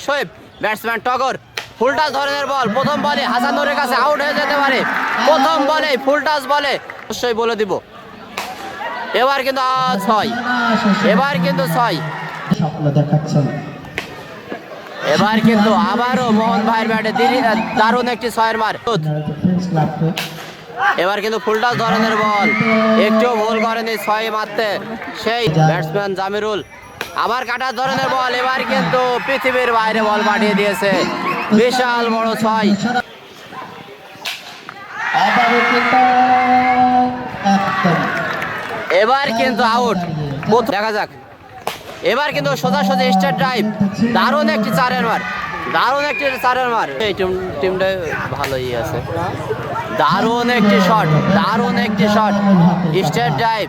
Shoaib batsman টগর ফুল touch ধরনের বল প্রথম বলে হাসান নূরের কাছে আউট হয়ে যেতে পারে প্রথম বলে ফুল টাচ বলে অবশ্যই বলে দিব এবার কিন্তু 6 এবার কিন্তু 6 এবার কিন্তু আবারও মোহন ভাইয়ের ব্যাটে দারুণ একটি 6 এর মার এবার কিন্তু ফুল টাচ ধরনের বল একটু ভুল করেনি 6 মারতে সেই ব্যাটসম্যান জামিরুল আবার কাটার ধরনের বল এবার কিন্তু পৃথিবীর বাইরে বল পাঠিয়ে দিয়েছে বিশাল বড় 6 এবার কিন্তু আউট দেখা যাক এবার কিন্তু সোজাসুজি স্টার ড্রাইভ দারুণ একটি 4 এর মার দারুণ একটি 4 এর মার এই টিমটা ভালোই আছে দারুণ একটি শট স্টার ড্রাইভ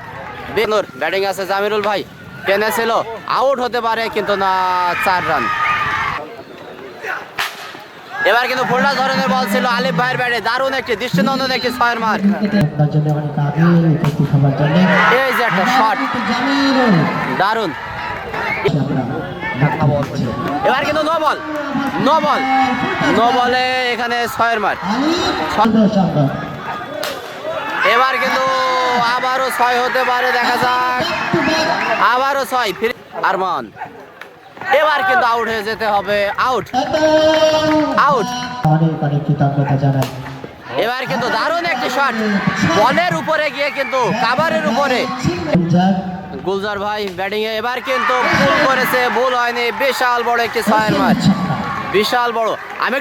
বেনুর ব্যাটিং আছে জামিরুল ভাই টেনে ছিল আউট হতে পারে কিন্তু না 4 রান এবার কিন্তু ফুলটা ধরনের বল ছিল আলিফ ভাইয়ের ব্যাটে দারুণ একটি দৃষ্টিনন্দন একটি 6 এর মার এই যে একটা শট দারুণ এবার কিন্তু নো বলে এখানে 6 এর মার এবার কিন্তু আবারও 6 হতে পারে দেখা যাক আবারও 6 আরমান এবার কিন্তু আউট হয়ে যেতে হবে আউট এবার কিন্তু দারুণ একটি শট বলের উপরে গিয়ে কিন্তু কাভারের উপরে গুলজার ভাই ব্যাটিং এ এবার কিন্তু ভুল করেছে ভুল হয়নি বিশাল বড় একটি 6 এর ম্যাচ বিশাল বড় আমি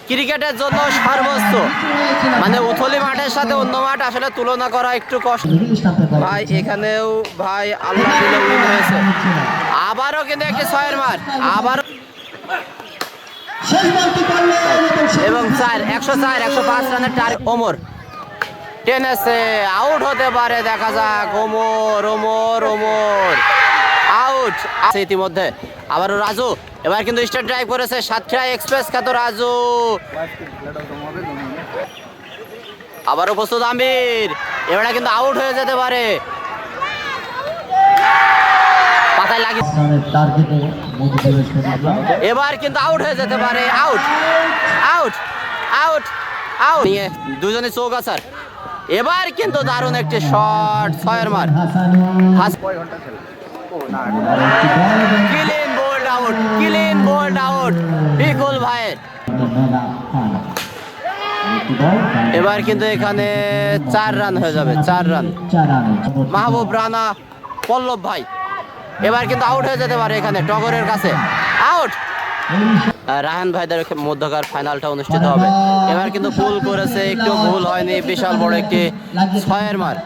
ক্রিকেটের জন্য সর্বোচ্চ মানে উথলি মাঠের সাথে অন্য মাঠ আসলে তুলনা করা একটু কষ্ট ভাই এখানেও ভাই আল্লাহ দিলে উইন হয়েছে আবারও কিন্তু একটি 6 এর মার আবার এবং 105 রানের টার্গেট ওমর টেনেছে আউট হতে পারে দেখা যাক ওমর আউট ইতিমধ্যে আবারও রাজু এবার কিন্তু স্টার ড্রাইভ করেছে সাতক্ষীরা এক্সপ্রেস খ্যাত রাজু আবারও প্রস্তুত আমির এবারে কিন্তু আউট হয়ে যেতে পারে পাতায় লাগে এবার কিন্তু আউট হয়ে যেতে পারে আউট নিয়ে দুজনে চৌকা স্যার এবার কিন্তু দারুণ একটি শট 6 এর মার ক্লিন বোল্ড আউট বিকুল ভাইয়ের এবার কিন্তু এখানে 4 রান হয়ে যাবে 4 রান মাহবুব রানা পল্লব ভাই এবার কিন্তু আউট হয়ে যেতে পারে এখানে টগরের কাছে আউট রাহান ভাইদের মধ্যকার ফাইনালটা অনুষ্ঠিত হবে এবার কিন্তু ভুল করেছে একটু ভুল হয়নি বিশাল বড় একটি 6 এর মার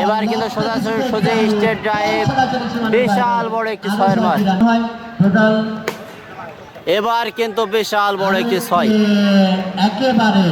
এবার কিন্তু সোজা স্টেট ড্রাইভ বিশাল বড় একটি 6 এর মার এবার কিন্তু বিশাল বড় একটি 6 একেবারে